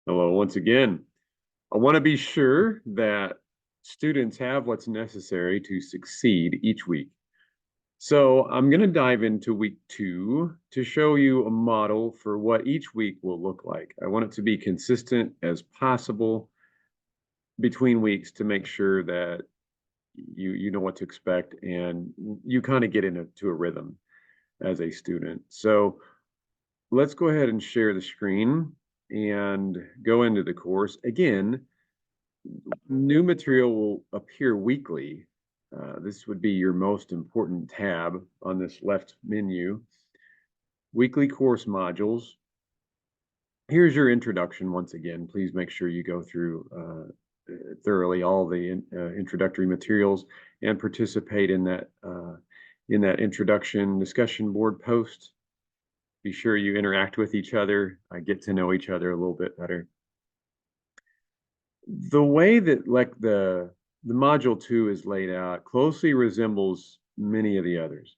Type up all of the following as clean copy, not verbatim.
Hello, once again. I want to be sure that students have what's necessary to succeed each week. So I'm going to dive into week 2 to show you a model for what each week will look like. I want it to be consistent as possible between weeks to make sure that you know what to expect and you kind of get into a rhythm as a student. So let's go ahead and share the screen and go into the course. Again, new material will appear weekly. This would be your most important tab on this left menu. Weekly course modules. Here's your introduction once again. Please make sure you go through thoroughly all the introductory materials and participate in that introduction discussion board post. Be sure you interact with each other, get to know each other a little bit better. The way that the module 2 is laid out closely resembles many of the others.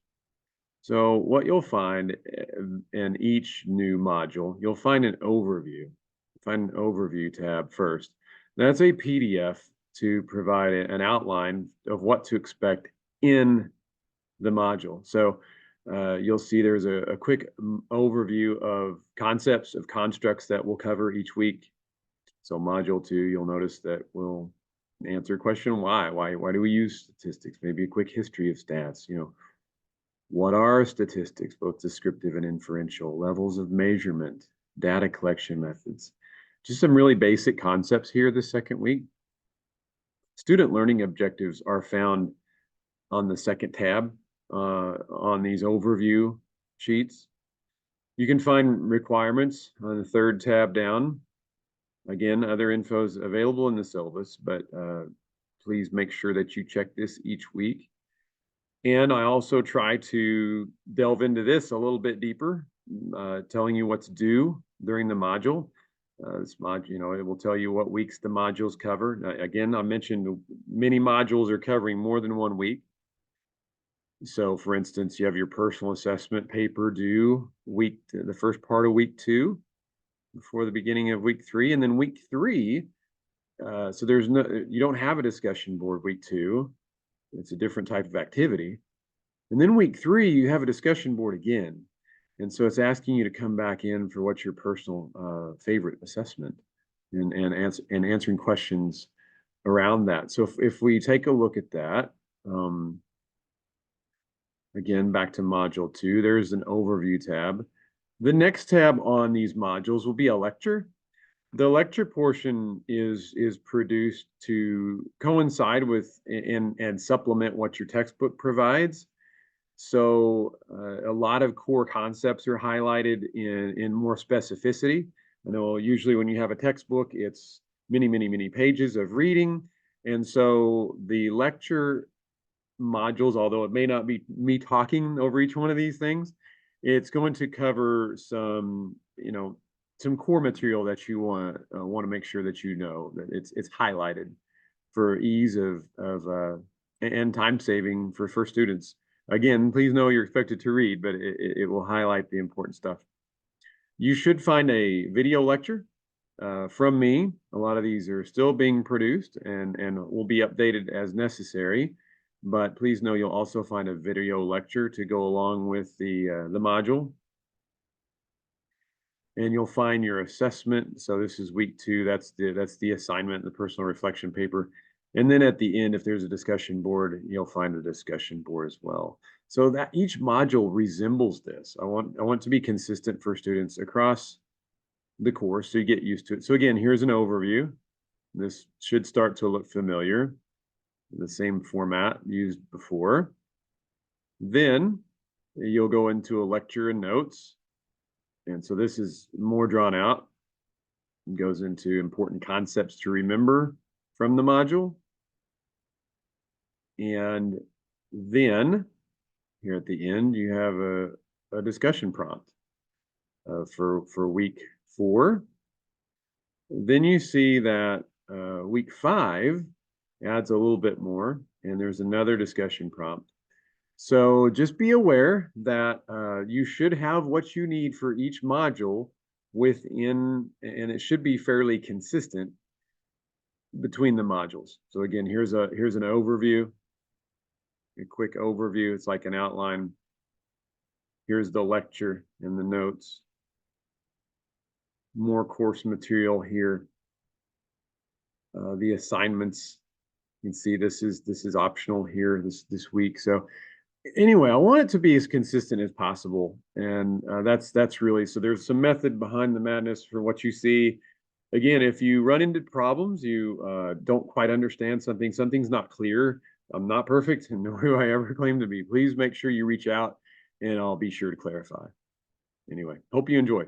So what you'll find in each new module, you'll find an overview. Find an overview tab first. That's a PDF to provide an outline of what to expect in the module. So you'll see there's a quick overview of concepts, of constructs that we'll cover each week. So module 2, you'll notice that we'll answer question why. Why do we use statistics? Maybe a quick history of stats. What are statistics, both descriptive and inferential, levels of measurement, data collection methods. Just some really basic concepts here the second week. Student learning objectives are found on the second tab on these overview sheets. You can find requirements on the third tab down. Again, other info is available in the syllabus, but please make sure that you check this each week. And I also try to delve into this a little bit deeper, telling you what's due during the module. This module, it will tell you what weeks the modules cover. Again, I mentioned many modules are covering more than one week. So, for instance, you have your personal assessment paper due the first part of week 2 before the beginning of week 3, and then week 3. So you don't have a discussion board week 2. It's a different type of activity. And then week 3, you have a discussion board again. And so it's asking you to come back in for what's your personal favorite assessment and answering questions around that. So if we take a look at that, again, back to module 2, there's an overview tab. The next tab on these modules will be a lecture. The lecture portion is produced to coincide with and supplement what your textbook provides. So a lot of core concepts are highlighted in more specificity. I know usually when you have a textbook, it's many pages of reading. And so the lecture modules, although it may not be me talking over each one of these things, it's going to cover some core material that you want to make sure that you know that it's highlighted for ease of and time saving for students. Again, please know you're expected to read, but it will highlight the important stuff. You should find a video lecture from me. A lot of these are still being produced and will be updated as necessary. But please know you'll also find a video lecture to go along with the module. And you'll find your assessment. So this is week 2. That's the assignment, the personal reflection paper. And then at the end, if there's a discussion board, you'll find a discussion board as well. So that each module resembles this. I want to be consistent for students across the course so you get used to it. So again, here's an overview. This should start to look familiar. The same format used before. Then you'll go into a lecture and notes. And so this is more drawn out. It goes into important concepts to remember from the module. And then here at the end, you have a discussion prompt for week 4. Then you see that week 5 adds a little bit more, and there's another discussion prompt. So just be aware that you should have what you need for each module within, and it should be fairly consistent between the modules. So again, here's an overview, a quick overview. It's like an outline. Here's the lecture and the notes. More course material here. The assignments. You can see this is optional here this week. So anyway, I want it to be as consistent as possible, and that's really, so there's some method behind the madness for what you see. Again, if you run into problems, you don't quite understand something's not clear. I'm not perfect, and nor do I ever claim to be. Please make sure you reach out, and I'll be sure to clarify. Anyway, hope you enjoy.